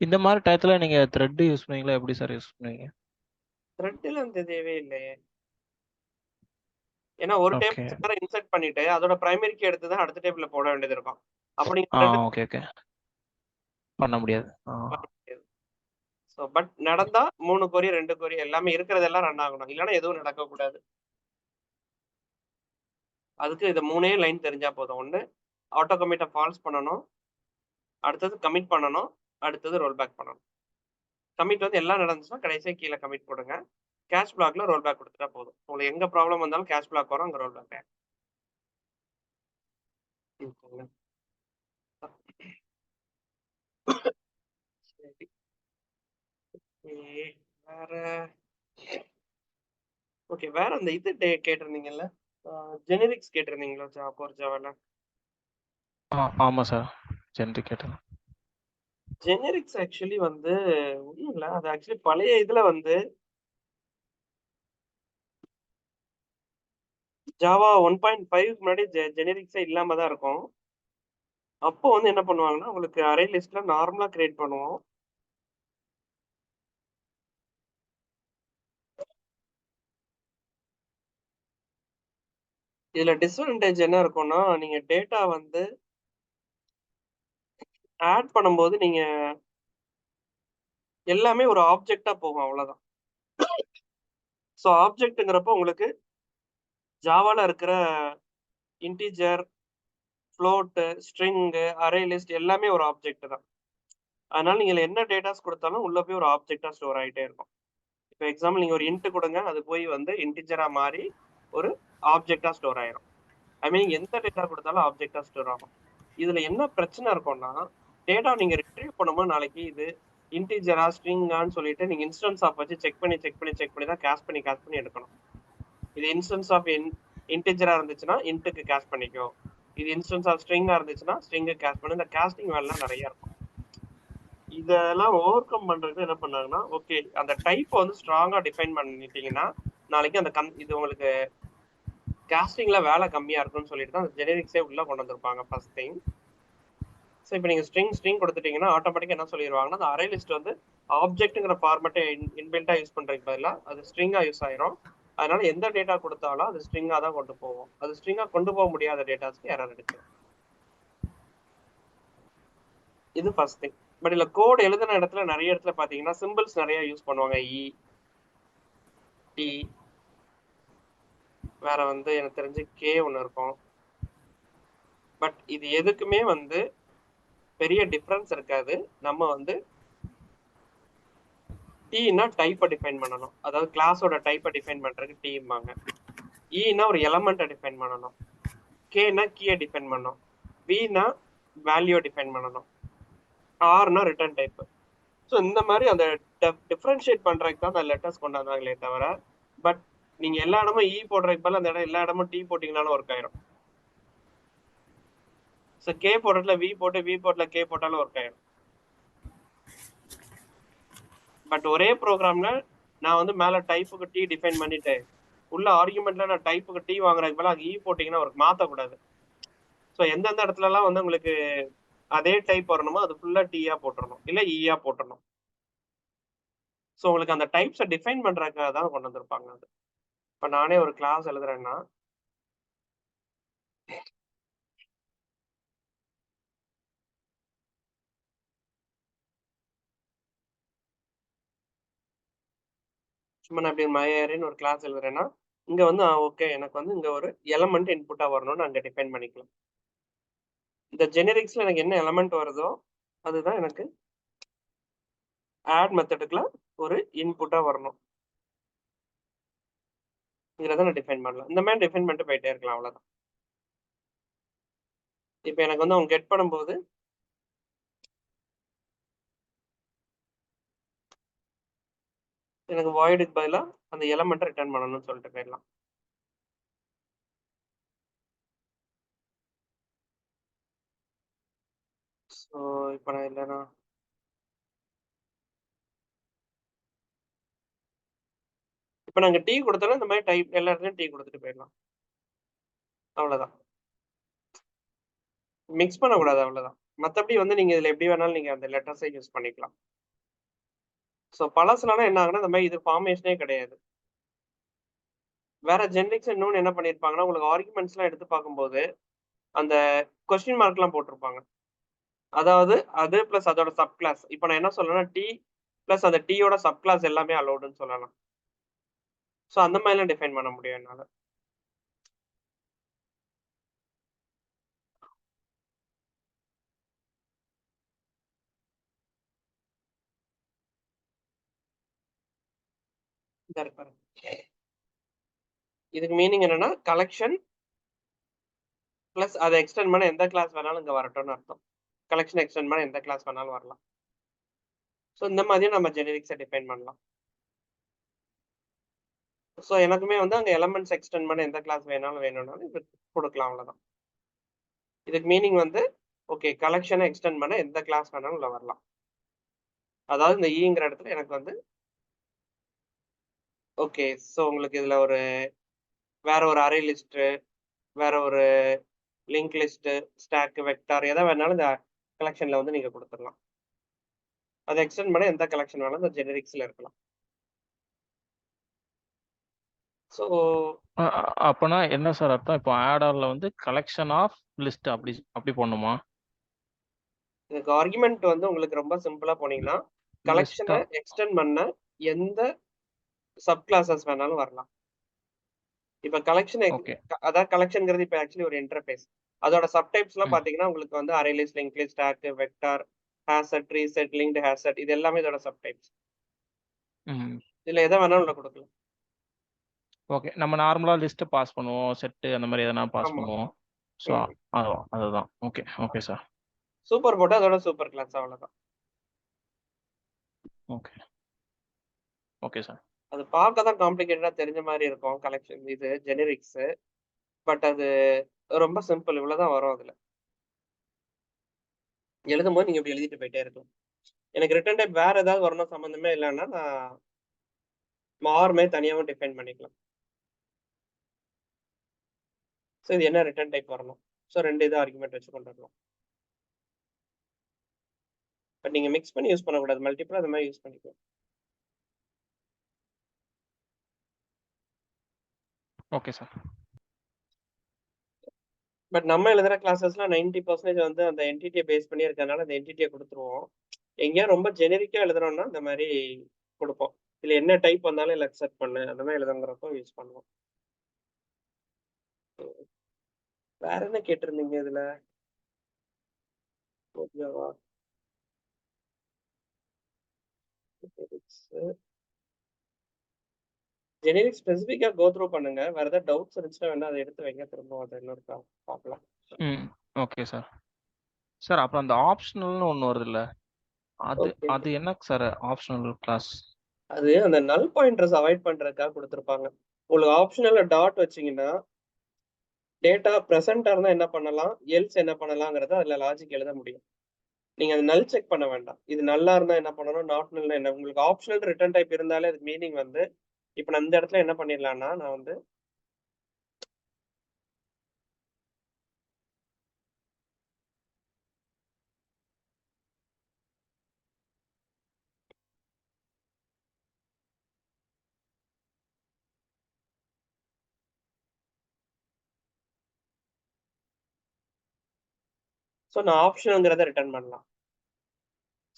இந்த மாதிரி டயத்துல நீங்க த்ரெட் யூஸ் பண்ணுவீங்களா? எப்படி சார் யூஸ் பண்ணுவீங்க? த்ரெட்ல அந்த தேவையே இல்லையே. ஏன்னா ஒரு ஓகே டேபிள் இன்சர்ட் பண்ணிட்டு அதோட பிரைமரி கீ எடுத்து தான் அடுத்த டேபிள்ல போட வேண்டியது இருக்கும். அப்படி ஓகே ஓகே பண்ண முடியாது. ஸோ பட் நடந்தா 3 கொரி 2 கொரி எல்லாமே இருக்கிறதெல்லாம் ரன் ஆகணும், இல்லைன்னா எதுவும் நடக்கக்கூடாது. அதுக்கு இதை 3 லைன் தெரிஞ்சா போதும். ஒன்று ஆட்டோ கமிட்டை ஃபால்ஸ் பண்ணணும், அடுத்தது கமிட் பண்ணணும், அடுத்தது ரோல் பேக் பண்ணணும். கமிட் வந்து எல்லாம் நடந்துச்சுன்னா கடைசியாக கீழே கமிட் போடுங்க. கேஷ் பிளாக்ல ரோல் பேக் கொடுத்துட்டா போதும். உங்களுக்கு எங்க ப்ராப்ளம் வந்தாலும் கேஷ் பிளாக் வரும், அங்கே ரோல் பேக். சரி, வேற ஓகே. வேற அந்த இது கேட்டிருந்தீங்கல்ல, ஜெனரிக்ஸ் கேட்டிருந்தீங்களா கோர் ஜாவால? ஆமா சார், ஜெனரிக் கேட்டேன். ஜெனரிக்ஸ் ஆக்சுவலி வந்து ஒன்றும் இல்லை, அது ஆக்சுவலி பழைய இதுல வந்து ஜாவா 1.5 முன்னாடி ஜெனரிக்ஸே இல்லாம தான் இருக்கும். அப்போ வந்து என்ன பண்ணுவாங்கன்னா, உங்களுக்கு அரே லிஸ்ட்ல நார்மலா கிரியேட் பண்ணுவோம். இதுல டிஸ்அட்வான்டேஜ் என்ன இருக்கும்னா, நீங்க டேட்டா வந்து ஆட் பண்ணும்போது நீங்க எல்லாமே ஒரு ஆப்ஜெக்டா போகும், அவ்வளவுதான். ஸோ ஆப்ஜெக்ட்ங்கிறப்போ உங்களுக்கு ஜாவால இருக்கிற integer, float, string, array list எல்லாமே ஒரு ஆப்ஜெக்ட் தான். அதனால நீங்க என்ன டேட்டாஸ் கொடுத்தாலும் உள்ள போய் ஒரு ஆப்ஜெக்டா ஸ்டோர் ஆகிட்டே இருக்கும். இப்போ எக்ஸாம்பிள் நீங்க ஒரு இன்ட் கொடுங்க, அது போய் வந்து இன்டிஜரா மாறி ஒரு ஆப்ஜெக்டா ஸ்டோர் ஆயிரும். ஐ மீன் எந்த டேட்டா கொடுத்தாலும் ஆப்ஜெக்டா ஸ்டோர் ஆகும். இதுல என்ன பிரச்சனை இருக்கும்னா, டேட்டா நீங்க ரிட்ரீவ் பண்ணும்போது நாளைக்கு இது இன்டிஜரா ஸ்ட்ரிங்கான்னு சொல்லிட்டு நீங்க இன்ஸ்டன்ஸ் ஆஃப் வச்சு செக் பண்ணி தான் கேஷ் பண்ணி எடுக்கணும். இது இன்ஸ்டன்ஸ் ஆஃப் இன்டிஜரா இருந்துச்சுன்னா இன்ட்டுக்கு கேஷ் பண்ணிக்கோ, இது இன்ஸ்டன்ஸ் ஆஃப் ஸ்ட்ரிங்கா இருந்துச்சுன்னா ஸ்ட்ரிங்கு கேஷ் பண்ணு. இந்த கேஸ்டிங் வேலைலாம் நிறைய இருக்கும். இதெல்லாம் ஓவர் கம் பண்றதுக்கு என்ன பண்ணாங்கன்னா, ஓகே அந்த டைப் வந்து ஸ்ட்ராங்கா டிஃபைன் பண்ணிட்டீங்கன்னா நாளைக்கு அந்த இது உங்களுக்கு காஸ்டிங்ல வேலை கம்மியா இருக்கும்னு சொல்லிட்டு தான் அந்த ஜெனரிக்ஸே உள்ள கொண்டு வந்திருப்பாங்க ஃபர்ஸ்ட் திங். ஸோ இப்போ நீங்க ஸ்ட்ரிங் கொடுத்துட்டீங்கன்னா ஆட்டோமேட்டிக்கா என்ன சொல்லிடுவாங்கன்னா, அந்த அரே லிஸ்ட் வந்து ஆப்ஜெக்ட்ங்கிற ஃபார்மேட்டை இன்பில்ட்டா யூஸ் பண்றதுக்கு பதிலாக அது ஸ்ட்ரிங்கா யூஸ் ஆயிரும். அதனால எந்த டேட்டா கொடுத்தாலும் அது ஸ்ட்ரிங்கா தான் கொண்டு போவோம். அது ஸ்ட்ரிங்கா கொண்டு போக முடியாத டேட்டாஸ்க்கு எரர் அடிக்கும். இது ஃபர்ஸ்ட் திங். பட் இல்ல கோட் எழுதுன இடத்துல நிறைய இடத்துல பாத்தீங்கன்னா சிம்பிள்ஸ் நிறைய யூஸ் பண்ணுவாங்க. டி, வேற வந்து எனக்கு தெரிஞ்சு கே ஒன்று இருக்கும். பட் இது எதுக்குமே வந்து பெரிய டிஃபரன்ஸ் இருக்காது. நம்ம வந்து டீனா டைப்பை டிஃபைன் பண்ணணும், அதாவது கிளாஸோட டைப்பை டிஃபைன் பண்றதுக்கு டீம்பாங்க. ஈனா ஒரு எலமெண்ட்டை டிஃபைன் பண்ணணும், கேனா கீயை டிஃபைன் பண்ணணும், வினா வேல்யூ டிஃபைன் பண்ணணும், ஆர்னா ரிட்டர்ன் டைப். ஸோ இந்த மாதிரி அந்த டிஃபரன்ஷியேட் பண்றதுக்கு தான் அந்த லெட்டர்ஸ் கொண்டாந்தாங்களே தவிர, பட் நீங்க எல்லா இடமும் இ போடுறதுக்கு பதில் அந்த இடம் எல்லா இடமும் டி போட்டீங்கனாலும் ஒர்க் ஆயிரும். ஸோ கே போடுறதுல வி போட்டு வி போட்டுல கே போட்டாலும் ஒர்க் ஆயிரும். பட் ஒரே ப்ரோக்ராம்ல நான் வந்து மேல டைப்புக்கு டி டிஃபைன் பண்ணிட்டு உள்ள ஆர்குமெண்ட்ல நான் டைப்புக்கு டி வாங்குறதுக்கு பதிலாக இ போட்டீங்கன்னா ஒரு மாற்றக்கூடாது. ஸோ எந்தெந்த இடத்துலலாம் வந்து உங்களுக்கு அதே டைப் வரணுமோ அது ஃபுல்லாக டீயா போட்டுடணும், இல்லை ஈயா போட்டுடணும். ஸோ உங்களுக்கு அந்த டைப்ஸை டிஃபைன் பண்ணுறதுக்காக தான் கொண்டு வந்திருப்பாங்க அது. இப்போ நானே ஒரு கிளாஸ் எழுதுறேன்னா சும்மா நான் இப்படி மயரின்னு ஒரு கிளாஸ் எழுதுறேன்னா இங்கே வந்து ஓகே எனக்கு வந்து இங்கே ஒரு எலமெண்ட் இன்புட்டாக வரணும்னு அங்கே டிஃபைன் பண்ணிக்கலாம். இந்த ஜெனரிக்ஸில் எனக்கு என்ன எலமெண்ட் வருதோ அதுதான் எனக்கு ஆட் மெத்தடுக்குள்ள ஒரு இன்புட்டாக வரணும். இதில் தான் நான் டிஃபைன் பண்ணலாம். இந்த மாதிரி டிஃபைன் பண்ணிட்டு போயிட்டே இருக்கலாம், அவ்வளோதான். இப்போ எனக்கு வந்து அவங்க கெட் பண்ணும்போது எனக்கு வாய்டுக்கு பதிலாக அந்த எலமெண்ட்டை ரிட்டர்ன் பண்ணணும்னு சொல்லிட்டு போயிடலாம். ஸோ இப்போ நான் இல்லைன்னா இப்போ நாங்கள் டீ கொடுத்தாலும் இந்த மாதிரி டைப் எல்லா இடத்துலையும் டீ கொடுத்துட்டு போயிடலாம், அவ்வளோதான். மிக்ஸ் பண்ணக்கூடாது, அவ்வளோதான். மற்றபடி வந்து நீங்கள் இதில் எப்படி வேணாலும் நீங்கள் அந்த லெட்டர்ஸை யூஸ் பண்ணிக்கலாம். ஸோ பழசுலனா என்ன ஆகுனா இந்த மாதிரி இது ஃபார்மேஷனே கிடையாது. வேற ஜெனரிக்ஸ் இன்னொன்று என்ன பண்ணியிருப்பாங்கன்னா, உங்களுக்கு ஆர்குமெண்ட்ஸ்லாம் எடுத்து பார்க்கும்போது அந்த கொஸ்டின் மார்க்லாம் போட்டிருப்பாங்க. அதாவது அது பிளஸ் அதோட சப் கிளாஸ். இப்போ நான் என்ன சொல்றேன்னா டி பிளஸ் அந்த டீயோட சப் கிளாஸ் எல்லாமே அலோடுன்னு சொல்லலாம். ஸோ அந்த மாதிரிலாம் டிஃபைன் பண்ண முடியும் என்னால். இதா இருக்கு பாருங்க. இதுக்கு மீனிங் என்னன்னா கலெக்ஷன் பிளஸ் அதை எக்ஸ்டெண்ட் பண்ண எந்த கிளாஸ் வேணாலும் இங்க வரட்டும்னு அர்த்தம். கலெக்ஷன் எக்ஸ்டெண்ட் பண்ண எந்த கிளாஸ் வேணாலும் வரலாம். ஸோ இந்த மாதிரியும் நம்ம ஜெனரிக்ஸை டிஃபைன் பண்ணலாம். ஸோ எனக்குமே வந்து அங்க எலமெண்ட்ஸ் எக்ஸ்டெண்ட் பண்ண எந்த கிளாஸ் வேணும்னாலும் இது கொடுக்கலாம், அவ்வளவுதான். இதுக்கு மீனிங் வந்து ஓகே, கலெக்ஷனை எக்ஸ்டெண்ட் பண்ண எந்த கிளாஸ் வேணாலும் உள்ள வரலாம். அதாவது இந்த ஈங்கிற இடத்துல எனக்கு வந்து ஓகே, ஸோ உங்களுக்கு இதுல ஒரு வேற ஒரு அரே லிஸ்ட், வேற ஒரு லிங்க் லிஸ்ட், ஸ்டாக், வெக்டார் எதை வேணாலும் இந்த கலெக்ஷன்ல வந்து நீங்க கொடுத்துடலாம். அதை எக்ஸ்டெண்ட் பண்ண எந்த கலெக்ஷன் வேணாலும் இந்த ஜெனரிக்ஸ்ல இருக்கலாம். ஸோ அப்பனா என்ன சார் அர்த்தம்? இப்போ ஆட் ஆர்ல வந்து கலெக்ஷன் ஆஃப் லிஸ்ட் அப்படி பண்ணுமா? இதுக்கு ஆர்குமெண்ட் வந்து உங்களுக்கு ரொம்ப சிம்பிளா போனீங்கன்னா கலெக்ஷனை எக்ஸ்டெண்ட் பண்ண எந்த சப் கிளாஸஸ் வேணாலும் வரலாம். இப்ப கலெக்ஷன் ஓகே. அதாவது கலெக்ஷன்ங்கிறது இப்ப ஆக்சுவலி ஒரு இன்டர்ஃபேஸ். அதோட சப்டைப்ஸ் எல்லாம் ம். பாத்தீங்கன்னா உங்களுக்கு வந்து array list, link list, stack, vector, hashset, tree set, linked hashset, இது எல்லாமே இதோட சப்டைப்ஸ். ம். இதுல எதை வேணாலும் உள்ள கொடுக்கலாம். ஓகே. நம்ம நார்மலா லிஸ்ட் பாஸ் பண்ணுவோம், செட் அந்த மாதிரி எதனா பாஸ் ஆமா. பண்ணுவோம். ஸோ அதுதான். Okay okay sir. சூப்பர் போட்டு அதோட சூப்பர் கிளாஸ், அவ்வளவுதான். Okay okay sir. அது பார்க்க தான் காம்ப்ளிகேட்டடா தெரிஞ்ச மாதிரி இருக்கும் கலெக்ஷன் இது ஜெனரிக்ஸ். பட் அது ரொம்ப சிம்பிள், இவ்வளவுதான் வரும். அதுல எழுதும் போது நீங்க இப்படி எழுதிட்டு போயிட்டே இருக்கலாம். எனக்கு ரிட்டர்ன் டைப் வேற ஏதாவது வரணும் சம்பந்தமே இல்லைன்னா நான் மாறுமே தனியாகவும் டிஃபைன் பண்ணிக்கலாம். ஸோ இது என்ன ரிட்டர்ன் டைப் வரணும், ஸோ 2 இது ஆர்குமெண்ட் வச்சு கொண்டு வரலாம். பட் நீங்க மிக்ஸ் பண்ணி யூஸ் பண்ணக்கூடாது, மல்டிபிள் அது மாதிரி யூஸ் பண்ணிக்கலாம். Okay sir. பட் நம்ம எழுதுற கிளாஸஸ்லாம் 90% வந்து அந்த என்டிட்டியை பேஸ் பண்ணி இருக்கிறதுனால அந்த என்டிட்டியை கொடுத்துருவோம். எங்கேயா ரொம்ப ஜெனரிக்கா எழுதுறோம்னா இந்த மாதிரி கொடுப்போம். இதுல என்ன டைப் வந்தாலும் இல்லை செட் பண்ணு அந்த மாதிரி எழுதுங்கிறப்போ யூஸ் பண்ணுவோம். வேற என்ன கேட்டிருந்தீங்க இதுல? ஓகேவா? ஜெனரிக் ஸ்பெசிஃபிக்கா கோ த்ரூ பண்ணுங்க. வேற ஏதாவது டவுட்ஸ் இருந்துச்சுன்னா வேணா அதை எடுத்து வைங்க, திரும்ப அதை இன்னொரு பார்க்கலாம். ம். Okay sir. சார் அப்புறம் அந்த ஆப்ஷனல்னு ஒன்று வருது இல்ல, Okay. அது என்ன சார் ஆப்ஷனல் கிளாஸ்? அது அந்த நல் பாயிண்டர்ஸ் அவாய்ட் பண்றதுக்காக கொடுத்துருப்பாங்க. உங்களுக்கு ஆப்ஷனல்ல டாட் வச்சீங்கன்னா டேட்டா ப்ரெசென்ட்டா இருந்தா என்ன பண்ணலாம், எல்ஸ் என்ன பண்ணலாங்கிறத அதுல லாஜிக் எழுத முடியும். நீங்க அது நல் செக் பண்ண வேண்டாம். இது நல்லா இருந்தா என்ன பண்ணணும், நாட் நல்னா என்ன. உங்களுக்கு ஆப்ஷனல் ரிட்டர்ன் டைப் இருந்தாலே அது மீனிங் வந்து இப்ப நான் இந்த இடத்துல என்ன பண்ணிடலாம்னா நான் வந்து ஸோ நான் ஆப்ஷனல்ங்கிறத ரிட்டர்ன் பண்ணலாம்.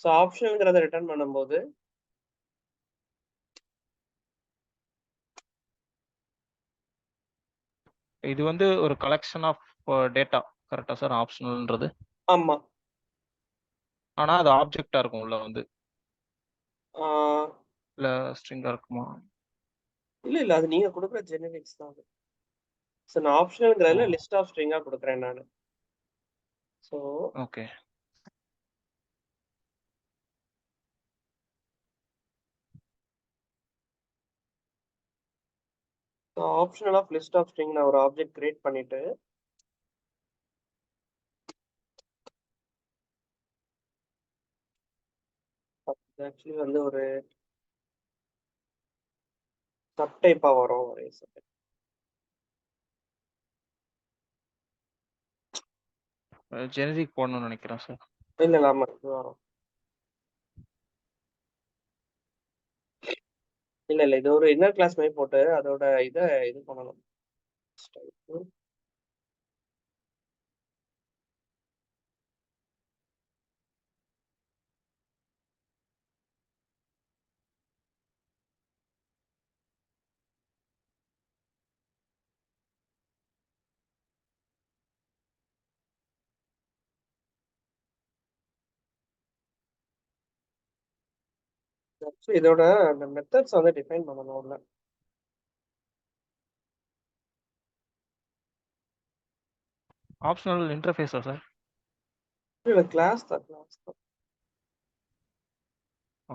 ஸோ ஆப்ஷனல்ங்கிறத ரிட்டர்ன் பண்ணும்போது இது வந்து ஒரு கலெக்ஷன் ஆஃப் டேட்டா கரெக்டா சார் ஆப்ஷனல்ன்றது? ஆமா. ஆனா அது ஆப்ஜெக்டா இருக்கும் உள்ள வந்து, ஆஹ் இல்ல ஸ்ட்ரிங்கா இருக்குமா? இல்ல அது நீங்க கொடுக்குற ஜெனரிக்ஸ் தான் அது. ஸோ நான் ஆப்ஷனல்ங்கிறதுல லிஸ்ட் ஆஃப் ஸ்ட்ரிங்கா கொடுக்குறேன் நான். So okay. Optional of list of string நான் ஒரு ஆப்ஜெக்ட் கிரியேட் பண்ணிட்டு ஆக்சுவலி வந்து ஒரு சப் டைப்பா வரும். ஒரே செகண்ட். ஜெனரிக் போடணும்னு நினைக்கிறேன் சார். இல்ல ஆமா இது வரும். இல்ல இது ஒரு இன்னர் கிளாஸ் மாதிரி போட்டு அதோட இதை இது பண்ணணும். இதோட அந்த மெத்தட்ஸ் வந்து டிஃபைன் பண்ணணும் உள்ள. ஆப்ஷனல் இன்டர்ஃபேஸா சார்? இல்ல கிளாஸ் தான்.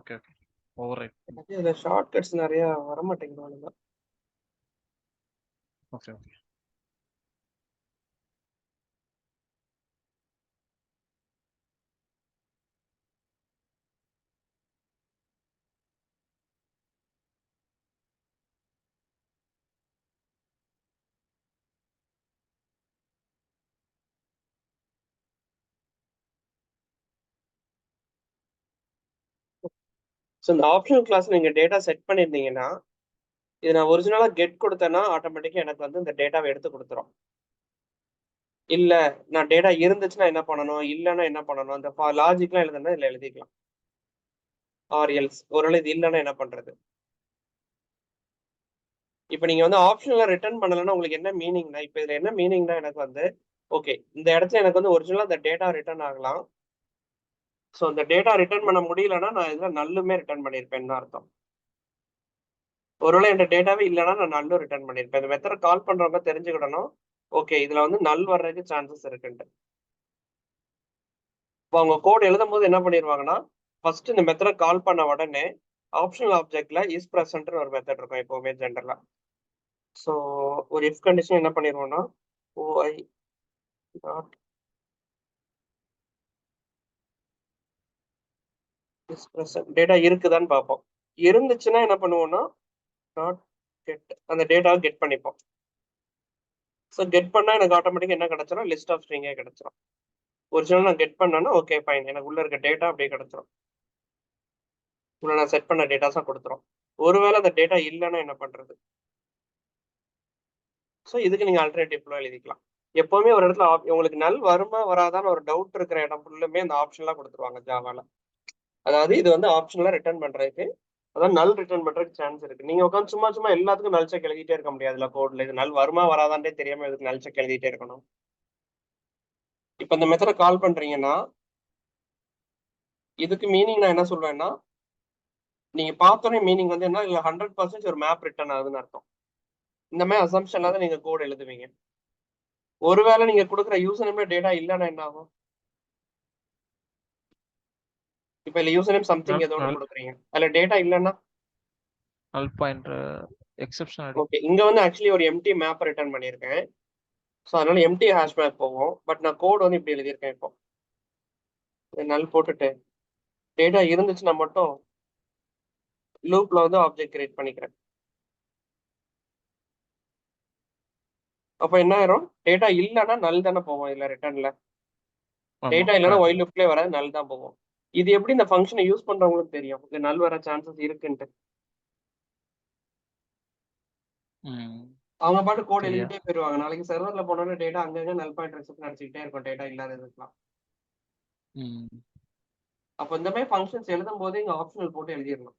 Okay okay. ஓவர்ரைட். எனக்கு இதுல ஷார்ட்கட்ஸ் நிறைய வர மாட்டேங்குது. Okay okay. ஸோ இந்த ஆப்ஷனல் கிளாஸ் நீங்க டேட்டா செட் பண்ணியிருந்தீங்கன்னா, இது நான் ஒரிஜினலா கெட் கொடுத்தேன்னா ஆட்டோமேட்டிக்கா எனக்கு வந்து இந்த டேட்டாவை எடுத்து கொடுத்துரும். இல்ல நான் டேட்டா இருந்துச்சுன்னா என்ன பண்ணணும், இல்லைன்னா என்ன பண்ணணும், அந்த லாஜிக்லாம் எழுதுனா இதுல எழுதிக்கலாம். ஆர் எல்ஸ் ஒருவேளை இது இல்லைன்னா என்ன பண்றது. இப்ப நீங்க வந்து ஆப்ஷனலா ரிட்டர்ன் பண்ணலன்னா உங்களுக்கு என்ன மீனிங்னா, இப்ப இதுல என்ன மீனிங்னா எனக்கு வந்து ஓகே இந்த இடத்துல எனக்கு வந்து ஒரிஜினலா இந்த டேட்டா ரிட்டர்ன் ஆகலாம். ஸோ அந்த டேட்டா ரிட்டர்ன் பண்ண முடியலன்னா நான் இதுல நல்லுமே ரிட்டர்ன் பண்ணியிருப்பேன்னு அர்த்தம். ஒருவேளை என் டேட்டாவே இல்லைன்னா நான் நல்லும் ரிட்டர்ன் பண்ணியிருப்பேன். இந்த மெத்தட் கால் பண்றவங்க தெரிஞ்சுக்கிடணும். ஓகே இதுல வந்து நல் வர்றதுக்கு சான்சஸ் இருக்குன்ட்டு. இப்போ அவங்க கோட் எழுதும் போது என்ன பண்ணிடுவாங்கன்னா, ஃபர்ஸ்ட் இந்த மெத்தட் கால் பண்ண உடனே ஆப்ஷனல் ஆப்ஜெக்ட்ல இஸ் பிரசன்ட்னு ஒரு மெத்தட் இருக்கும் எப்பவுமே ஜென்ரலா. ஸோ ஒரு இஃப் கண்டிஷன் என்ன பண்ணிடுவோம்னா ஓஐ நாட் இஸ் பிரசன்ட் டேட்டா இருக்குதான்னு பார்ப்போம். இருந்துச்சுன்னா என்ன பண்ணுவோம்னா நாட் கெட் அந்த டேட்டாவை கெட் பண்ணிப்போம். ஸோ கெட் பண்ணா எனக்கு ஆட்டோமேட்டிக்கா என்ன கிடைச்சிடும், லிஸ்ட் ஆஃப் ஸ்ட்ரிங்கே கிடைச்சிடும். ஒரிஜினல் நான் கெட் பண்ணேன்னா ஓகே ஃபைன் எனக்கு உள்ள இருக்க டேட்டா அப்படியே கிடைச்சிடும். உள்ள நான் செட் பண்ண டேட்டாஸா கொடுத்துரும். ஒருவேளை அந்த டேட்டா இல்லைன்னா என்ன பண்றது. ஸோ இதுக்கு நீங்க ஆல்டர்னேட்டிவ்ல எழுதிக்கலாம். எப்பவுமே ஒரு இடத்துல உங்களுக்கு நல் வருமா வராதான்னு ஒரு டவுட் இருக்கிற இடம் ஃபுல்லுமே அந்த ஆப்ஷன்லாம் கொடுத்துருவாங்க ஜாவால. அதாவது இது வந்து ஆப்ஷன்லாம் ரிட்டர்ன் பண்றதுக்கு, அதாவது நல் ரிட்டர்ன் பண்றதுக்கு சான்ஸ் இருக்கு. நீங்க உட்காந்து சும்மா சும்மா எல்லாத்துக்கும் நல் செக் எழுதிட்டே இருக்க முடியாதுல கோட்ல. இது நல் வருமா வராதான்டே தெரியாம இதுக்கு நல் செக் எழுதிட்டே இருக்கணும். இப்ப இந்த மெத்தட கால் பண்றீங்கன்னா இதுக்கு மீனிங் நான் என்ன சொல்வேன்னா, நீங்க பார்த்தோன்னே மீனிங் வந்து என்ன, இல்ல 100% ஒரு மேப் ரிட்டர்ன் ஆகுதுன்னு அர்த்தம். இந்த மாதிரி அசம்ஷன்ல தான் நீங்க கோட் எழுதுவீங்க. ஒருவேளை நீங்க கொடுக்குற யூசர் நேம்ல டேட்டா இல்லைன்னா என்ன ஆகும். இப்ப இல்ல யூசர் நேம் சம்திங் ஏதோ ஒன்று கொடுக்குறீங்க, அதுல டேட்டா இல்லைன்னா நல் பாயிண்டர் எக்ஸெப்ஷன். ஓகே இங்க வந்து ஆக்சுவலி ஒரு எம்டி மேப் ரிட்டர்ன் பண்ணியிருக்கேன். ஸோ அதனால எம்டி ஹேஷ் மேப் போகும். பட் நான் கோட் வந்து இப்படி எழுதியிருக்கேன். இப்போ நல் போட்டுட்டு டேட்டா இருந்துச்சுன்னா மட்டும் லூப்ல வந்து ஆப்ஜெக்ட் கிரியேட் பண்ணிக்கிறேன். அப்ப என்ன ஆயிரும், டேட்டா இல்லைன்னா நல் தானே போவோம் இல்ல ரிட்டர்ன்ல. டேட்டா இல்லைன்னா ஒயில் லூப்லயே வராது, நல் தான் போவோம். இது எப்படி இந்த ஃபங்க்ஷனை யூஸ் பண்றவங்களுக்கு தெரியும் இது நல் வர சான்சஸ் இருக்குன்ட்டு. அவங்க பாட்டு கோட் எழுதிட்டே போயிருவாங்க. நாளைக்கு சர்வர்ல போனோம்னா டேட்டா அங்கங்க நல் பாயிண்ட் ரெக்செப்ஷன் அடிச்சுக்கிட்டே இருக்கும் டேட்டா இல்லாததுக்கலாம். அப்போ இந்த மாதிரி ஃபங்க்ஷன்ஸ் எழுதும் போது இங்க ஆப்ஷனல் போட்டு எழுதிடணும்.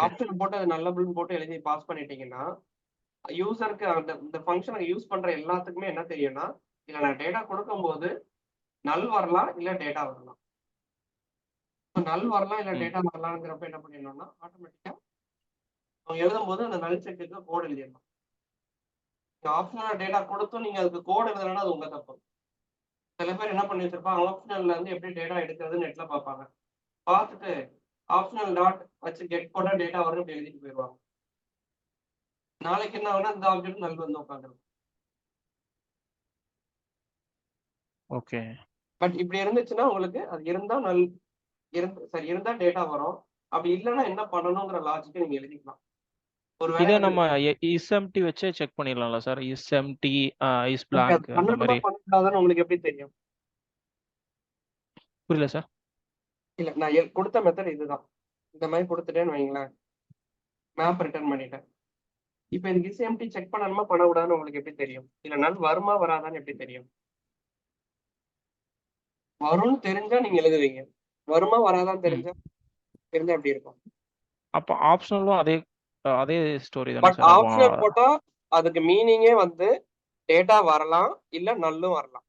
ஆப்ஷனல் போட்டு அது நல்லபிள்னு போட்டு எழுதி பாஸ் பண்ணிட்டீங்கன்னா யூசருக்கு அந்த இந்த ஃபங்க்ஷனை யூஸ் பண்ற எல்லாத்துக்குமே என்ன தெரியும்னா, இல்ல நான் டேட்டா கொடுக்கும்போது நல் வரலாம் இல்ல டேட்டா வரலாம். நல் வரலாம் இல்ல டேட்டா வரலாம்ங்கிறப்ப என்ன பண்ணிடணும்னா ஆட்டோமேட்டிக்கா அவங்க எழுதும் போது அந்த நல் செக்குக்கு கோட் எழுதிடணும். ஆப்ஷனல் டேட்டா கொடுத்தும் நீங்க அதுக்கு கோட் எழுதலைன்னா அது உங்க தப்பு. சில பேர் என்ன பண்ணி வச்சிருப்பாங்க, ஆப்ஷனல்ல இருந்து எப்படி டேட்டா எடுக்கிறதுன்னு நெட்ல பார்ப்பாங்க. பார்த்துட்டு ஆப்ஷனல் டாட் வச்சு கெட் போட்டா டேட்டா வரும் இப்படி எழுதிட்டு போயிடுவாங்க. நாளைக்கு என்ன ஆகுனா இந்த ஆப்ஜெக்ட் நல் வந்து உட்காந்துரும். ஓகே. பட் இப்படி இருந்துச்சுன்னா உங்களுக்கு அது இருந்தா நல் இருந்தா டேட்டா வரும். அப்படி இல்லைன்னா என்ன பண்ணணுங்கிற லாஜிக்கை நீங்க எழுதிக்கலாம். இதை நம்ம isempty வச்சே செக் பண்ணிடலாம்ல சார். isempty is blank அந்த மாதிரி பண்ணக்கூடாதுன்னு உங்களுக்கு எப்படி தெரியும்? புரியல சார். இல்ல நான் கொடுத்த மெத்தட் இதுதான். இந்த மாதிரி கொடுத்துட்டேன்னு வைங்களேன், மேப் ரிட்டர்ன் பண்ணிட்டேன். இப்போ இதுக்கு isempty செக் பண்ணணுமா பண்ணக்கூடாதுன்னு உங்களுக்கு எப்படி தெரியும்? இல்ல நல் வருமா வராதான்னு எப்படி தெரியும்? வரும்னு தெரிஞ்சா நீங்க எழுதுவீங்க. வருமா வராதான்னு தெரிஞ்சா எப்படி இருக்கும். அப்ப ஆப்ஷனலும் அதே அதே ஸ்டோரி தானே பட் சார். ஆப்ஷனல் போட்டா அதுக்கு மீனிங்கே வந்து டேட்டா வரலாம் இல்ல நல்லும் வரலாம்.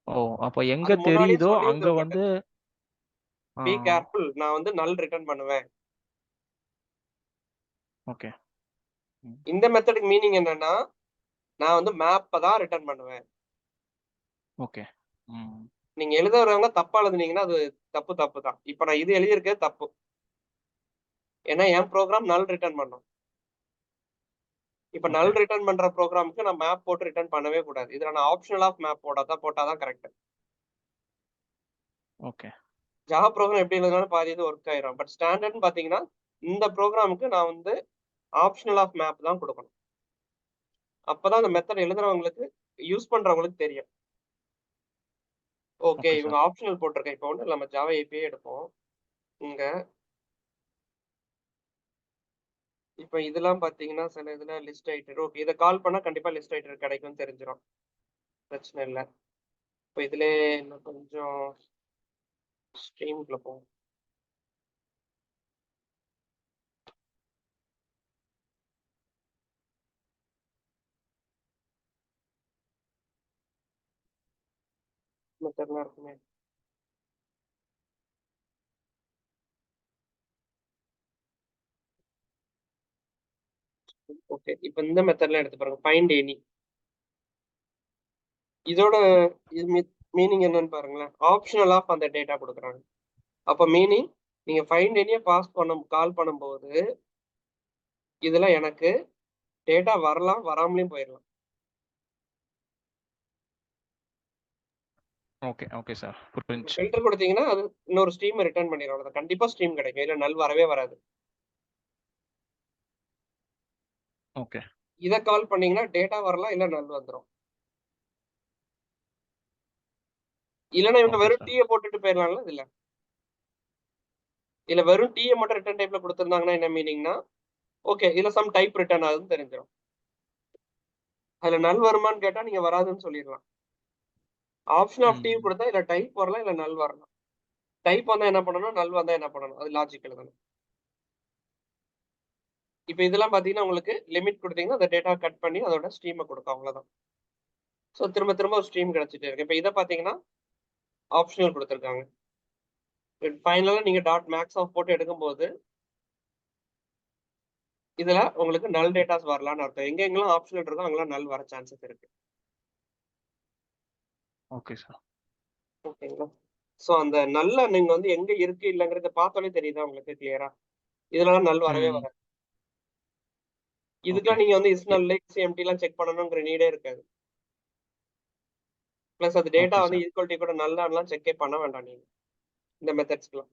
ஓ அப்ப எங்க தெரியுதோ அங்க வந்து ஆ, பி கேர்ஃபுல், நான் வந்து நல் ரிட்டர்ன் பண்ணுவேன். ஓகே. ம். இந்த மெத்தடுக்கு மீனிங் என்னன்னா, நான் வந்து மேப்ப தான் ரிட்டர்ன் பண்ணுவேன். ஓகே. ம். நீங்க எழுதுறவங்க தப்பா எழுதுனீங்கன்னா, அது தப்பு தான். இப்ப நான் இது எழுதியிருக்கிறது தப்பு. ஏன்னா என் ப்ரோகிராம் நல் ரிட்டர்ன் பண்ணும். இப்ப ஓகே. நல் ரிட்டர்ன் பண்ற ப்ரோகிராமுக்கு நான் மேப் போட்டு ரிட்டர்ன் பண்ணவே கூடாது. இதுல நான் ஆப்ஷனல் ஆஃப் மேப் போட்டா தான் கரெக்ட். ஓகே. ஜாவா ப்ரோகிராம் எப்படி எழுதுனாலும் பாதி இது ஒர்க் ஆயிரும். பட் ஸ்டாண்டர்ட்னு பாத்தீங்கன்னா, இந்த ப்ரோகிராமுக்கு நான் வந்து ஆப்ஷனல் ஆஃப் மேப் தான் குடுக்கணும். அப்பதான் அந்த மெத்தட் எழுதுறவங்களுக்கு, யூஸ் பண்றவங்களுக்கு தெரியும். ஓகே, ஓகே இவங்க சார். ஆப்ஷனல் போட்டிருக்கேன். இப்ப வந்து நம்ம ஜாவா ஏபிஐ எடுப்போம். இங்க இப்ப இதெல்லாம் பாத்தீங்கன்னா, சில இதுல லிஸ்ட் ஐட்டர். ஓகே, இத கால் பண்ணா கண்டிப்பா லிஸ்ட் ஐட்டர் கிடைக்கும்னு தெரிஞ்சிரும். பிரச்சனை இல்ல. இப்ப இதுலயே இன்னும் கொஞ்சம் ஸ்ட்ரீம்குள்ள போவோம். மெத்தட்லாம் இருக்குமே. ஓகே, இப்ப இந்த மெத்தட்லாம் எடுத்து பாருங்க. Find any. இதோட இது மீனிங் என்னன்னு பாருங்களேன். ஆப்ஷனல் ஆஃப் அந்த டேட்டா குடுக்குறாங்க. அப்ப மீனிங் நீங்க ஃபைண்ட் எனிய கால் பண்ணும்போது, இதுல எனக்கு டேட்டா வரலாம், வராமலயும் போயிரலாம். Okay, okay sir. புரிஞ்சுச்சு. ஃபில்டர் குடுத்தீங்கன்னா, அது இன்னொரு ஸ்ட்ரீம ரிட்டர்ன் பண்ணிரும். அவ்வளவுதான். கண்டிப்பா ஸ்ட்ரீம் கிடைக்கும். இல்ல நல் வரவே வராது. ஓகே. இத கால் பண்ணீங்கன்னா, டேட்டா வரலாம், இல்ல நல் வந்துரும். இல்லன்னா இவங்க ஓகே வெறும் சார். டீய போட்டுட்டு போயிரலாம்ல இதுல. இல்ல வெறும் டீய மட்டும் ரிட்டர்ன் டைப்ல குடுத்திருந்தாங்கன்னா என்ன மீனிங்னா, ஓகே, இதுல சம் டைப் ரிட்டர்ன் ஆகுதுன்னு தெரிஞ்சிரும். அதுல நல் வருமான்னு கேட்டா நீங்க வராதுன்னு சொல்லிடலாம். ஆப்ஷன் ஆஃப் டீ ம். குடுத்தா இல்ல டைப் வரலாம், இல்ல நல் வரலாம். டைப் வந்தா என்ன பண்ணணும், நல் வந்தா என்ன பண்ணணும், அது லாஜிக் எழுதணும். இப்ப இதெல்லாம் பாத்தீங்கன்னா, உங்களுக்கு லிமிட் குடுத்தீங்கன்னா, அந்த டேட்டா கட் பண்ணி அதோட ஸ்ட்ரீம குடுக்கும். அவ்வளவுதான். சோ திரும்ப திரும்ப ஒரு ஸ்ட்ரீம் கிடைச்சிட்டே இருக்கு. இப்ப இத பாத்தீங்கன்னா, ஆப்ஷனல் குடுத்திருக்காங்க. ஃபைனலா நீங்க டாட் மேக்ஸ் ஆஃப் போட்டு எடுக்கும்போது, இதுல உங்களுக்கு நல் டேட்டாஸ் வரலாம்னு அர்த்தம். எங்கெங்கெல்லாம் ஆப்ஷனல் இருக்கோ அங்கெல்லாம் நல் வர சான்சஸ் இருக்கு. Okay sir. ஓகேங்களா? சோ அந்த நல்ல நீங்க வந்து எங்க இருக்கு இல்லங்கிறத பார்த்தாலே தெரியுதா உங்களுக்கு கிளியரா? இதுலலாம் நல் வரவே ம். வராது. ஓகே. இதுக்கெல்லாம் நீங்க வந்து இஸ் எ நல், எக்ஸ் எம்ப்டிலாம் செக் பண்ணணுங்கிற நீடே இருக்காது. பிளஸ் அது டேட்டா ஓகே வந்து சார். ஈக்குவல் டு கூட நல்லான்லாம் செக்கே பண்ண வேண்டாம் நீங்க. இந்த மெத்தட்ஸ்க்குலாம்.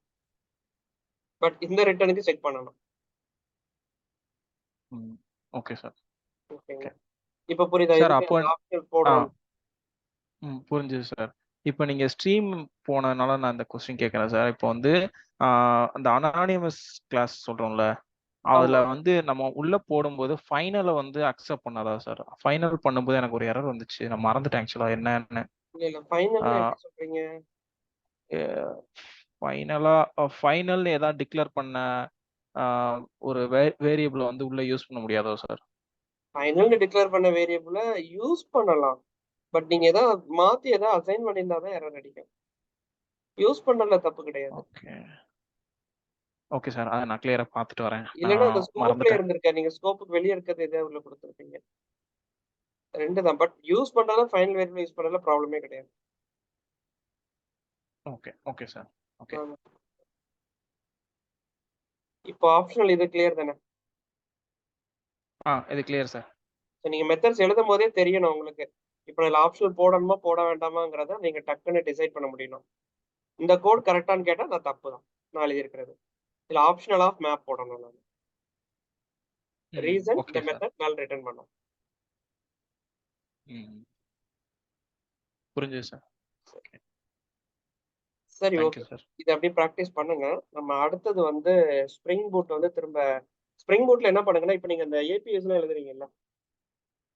பட் இந்த ரிட்டர்னுக்கு செக் பண்ணணும். ம். Okay sir. ஓகே. ஓகேங்களா? இப்ப புரியுதா? சார் எதுக்கு அப்போ அந்த ஆப்ஷனல் ஆ. போடுறோம்? புரிஞ்சுது சார். இப்ப நீங்க ஸ்ட்ரீம் போனனால நான் இந்த கொஸ்டின் கேட்கிறேன் சார். இப்போ வந்து ஆ அந்த அனானிமஸ் கிளாஸ் சொல்றோம்ல, அதுல ஆமா. வந்து நம்ம உள்ள போடும்போது ஃபைனல வந்து அக்செப்ட் பண்ணாதா சார்? ஃபைனல் பண்ணும்போது எனக்கு ஒரு எரர் வந்துச்சு. நான் மறந்துட்டேன் ஆக்சுவலா என்னன்னு. இல்ல ஃபைனல்னா ஆ எப்படி சொல்றீங்க? எ ஃபைனல்னு ஏதாவது டிக்ளேர் பண்ண ஆ ஒரு வேரியபிள வந்து உள்ள யூஸ் பண்ண முடியாதா சார்? ஃபைனல்னு டிக்ளேர் பண்ண வேரியபிள யூஸ் பண்ணலாம். பட் நீங்க மாத்தி அசைன் பண்ணியிருந்தா தான் எரர் அடிக்கும். யூஸ் பண்றதுல தப்பு கிடையாது. ஓகே. Okay sir. அத நான் கிளியரா பார்த்துட்டு வரேன். இல்லன்னா அந்த நான் ஸ்கோப்லயே மறந்துட்டேன். இருந்திருக்காது. நீங்க ஸ்கோப்புக்கு வெளிய இருக்கிறது எதோ உள்ள குடுத்துருப்பீங்க. 2 தான். பட் யூஸ் பண்றதுல ஃபைனல் வேரியபிள் யூஸ் பண்றதுல ப்ராப்ளமே கிடையாது. ஓகே. Okay sir. ஓகே. ஆமா. இப்போ ஆப்ஷனல் இது கிளியர் தானே? இது கிளியர் சார். சோ நீங்க மெத்தட்ஸ் எழுதும்போதே தெரியணும் உங்களுக்கு. இப்ப இதுல ஆப்ஷனல் போடணுமா, போட வேண்டாமாங்கிறத நீங்க டக்குன்னு டிசைட் பண்ண முடியணும். இந்த கோட் கரெக்ட்டான்னு கேட்டா நான் தப்பு தான். நான் எழுதியிருக்கிறது. இதுல ஆப்ஷனல் ஆஃப் மேப் போடணும் நானு. ரீசன் இந்த ஓகே சார். மெத்தட் நல் ரிட்டர்ன் பண்ணும். ம். புரிஞ்சுது சார். ஓகே. சரி, தேங்க் ஓகே. You sir. இத அப்படியே பிராக்டிஸ் பண்ணுங்க. நம்ம அடுத்தது வந்து ஸ்ப்ரிங் பூட் வந்து திரும்ப ஸ்ப்ரிங் பூட்ல என்ன பண்ணுங்கன்னா, இப்ப நீங்க இந்த ஏபிஎஸ்லாம் எழுதுறீங்கல்ல,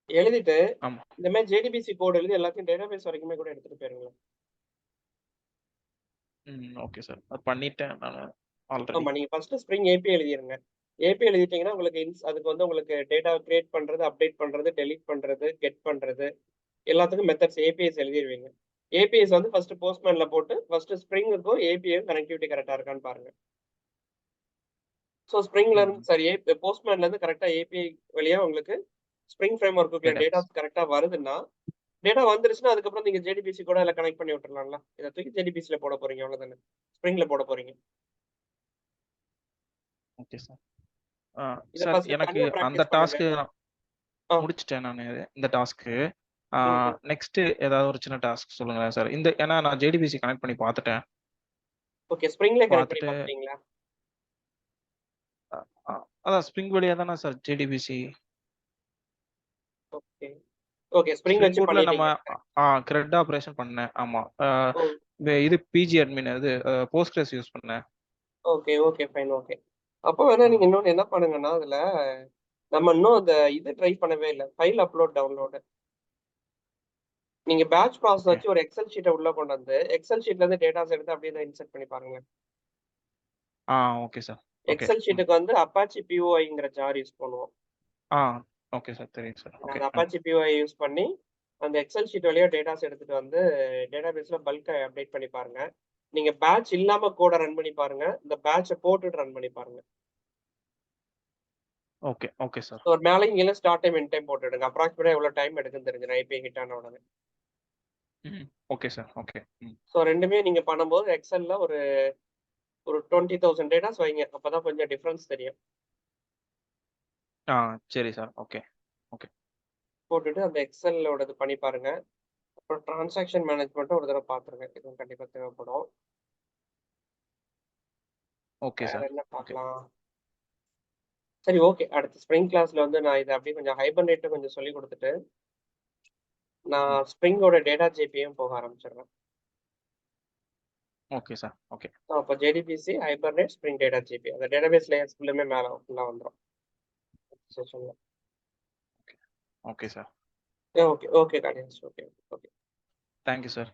எழுதிட்டு ஆமா. இந்த மாரி ஜேடிபிசி கோட் எழுதி எல்லாத்தையும் டேட்டாபேஸ் வரைக்குமே கூட எடுத்துட்டு போயிருங்களேன். Okay sir. அது பண்ணிட்டேன் நானு ஆல்ரெடி. ஆமா, நீங்க ஃபர்ஸ்ட் ஸ்ப்ரிங் ஏபி எழுதிருங்க. ஏபி எழுதிட்டீங்கன்னா உங்களுக்கு அதுக்கு வந்து உங்களுக்கு டேட்டா கிரியேட் பண்றது, அப்டேட் பண்றது, டெலீட் பண்றது, கெட் பண்றது எல்லாத்துக்கும் மெத்தட்ஸ் ஏபிஎஸ் எழுதிருவீங்க. ஏபிஎஸ் வந்து ஃபர்ஸ்ட் போஸ்ட்மேன்ல போட்டு ஃபர்ஸ்ட் ஸ்ப்ரிங்குக்கும் ஏபிஐயும் கனெக்டிவிட்டி கரெக்டா இருக்கான்னு பாருங்க. ஸோ ஸ்ப்ரிங்ல இருந்து சரி போஸ்ட்மேன்ல இருந்து கரெக்டா ஏபிஐ வழியா உங்களுக்கு ஸ்ப்ரிங் ஃப்ரேம் ஒர்க்குள்ள டேட்டாஸ் கரெக்டா வருதுன்னா டேட்டா வந்துருச்சுன்னா அதுக்கப்புறம் நீங்க ஜேடிபிசி கூட அதில் கனெக்ட் பண்ணி விட்டுறலாம்ல. இதை தூக்கி ஜேடிபிசியில் போட போறீங்க, அவ்வளோதானே. ஸ்ப்ரிங்ல போட போறீங்க. Okay sir. இதை சார் ஃபர்ஸ்ட் எனக்கு தனியா அந்த ப்ராக்டிஸ் பண்ணுங்க. டாஸ்க்கு முடிச்சிட்டேன் நான் இந்த டாஸ்க்கு. நெக்ஸ்ட் ஏதாவது ஒரு சின்ன டாஸ்க் சொல்லுங்களேன் சார். இந்த ஏன்னா நான் ஜேடிபிசி கனெக்ட் பண்ணி பார்த்துட்டேன். ஓகே, ஸ்ப்ரிங்ல கனெக்ட் பண்ணி பார்த்துட்டு பார்த்துட்டீங்களா? அதான் ஸ்ப்ரிங் வழியா தானே sir JDBC. Okay okay, spring spring வச்சு போர்ட்ல நம்ம பண்ணிட்டீங்க. கிரெட் ஆப்ரேஷன் பண்ணேன். ஆமா. ஓ, இது பிஜி அட்மின் இது போஸ்ட்கிரஸ் யூஸ் பண்ணேன். Okay okay fine okay. அப்போ வேணா நீங்க இன்னொன்று என்ன பண்ணுங்கன்னா அதுல நம்ம இன்னும் அந்த இது ட்ரை பண்ணவே இல்லை, ஃபைல் அப்லோட் டவுன்லோடு. நீங்க பேட்ச் ப்ராசஸ் வச்சு ஒரு எக்ஸல் ஷீட்டை உள்ள கொண்டு வந்து எக்ஸல் ஷீட்ல இருந்து டேட்டாஸ் எடுத்து அப்படியே இன்சர்ட் பண்ணி பாருங்க. Okay sir. எக்ஸல் ஷீட்டுக்கு வந்து அப்பாச்சி பிஓஐங்கிற ஜார் யூஸ் பண்ணுவோம். ஓகே சார், தெரியும் சார். அந்த அப்பாச்சி பிஓஐ யூஸ் பண்ணி அந்த எக்ஸல் ஷீட் வழியா டேட்டாஸ் எடுத்துட்டு வந்து டேட்டாபேஸ்ல பல்கா அப்டேட் பண்ணி பாருங்க. நீங்க பேட்ச் இல்லாம கோட ரன் பண்ணி பாருங்க, இந்த பேட்சை போட்டுட்டு ரன் பண்ணி பாருங்க. Okay okay sir. ஒரு மேலே இங்கே ஸ்டார்ட் டைம் எண்ட் டைம் போட்டுடுங்க. அப்ராக்சிமேட்டா எவ்வளவு டைம் எடுக்குன்னு தெரிஞ்சிடும் ஐபி ஹிட் ஆன உடனே. Okay sir. ஓகே. ஸோ ரெண்டுமே நீங்க பண்ணும்போது எக்ஸல்ல ஒரு 20,000 டேட்டாஸ் வைங்க, அப்பதான் கொஞ்சம் டிஃபரன்ஸ் தெரியும். சரி சார். ஓகே போட்டுட்டு அந்த எக்ஸலோட இது பண்ணி பாருங்க. அப்புறம் டிரான்சாக்ஷன் மேனேஜ்மெண்ட்டும் ஒரு தடவை பார்த்துருங்க, இதுவும் கண்டிப்பா தேவைப்படும். Okay sir. என்ன பார்க்கலாம். சரி ஓகே, அடுத்த ஸ்ப்ரிங் கிளாஸ்ல வந்து நான் இதை அப்படியே கொஞ்சம் ஹைபர்நேட் கொஞ்சம் சொல்லி கொடுத்துட்டு நான் ஸ்ப்ரிங்கோட டேட்டா ஜேபியும் போக ஆரம்பிச்சிடுறேன். Okay sir. ஓகே. அப்போ JDBC hibernate spring data JP அந்த டேட்டாபேஸ் லேயர்ஸ் ஃபுல்லுமே மேலே ஃபுல்லாக வந்துடும். Okay sir. Okay okay guardians. Okay okay. Thank you sir.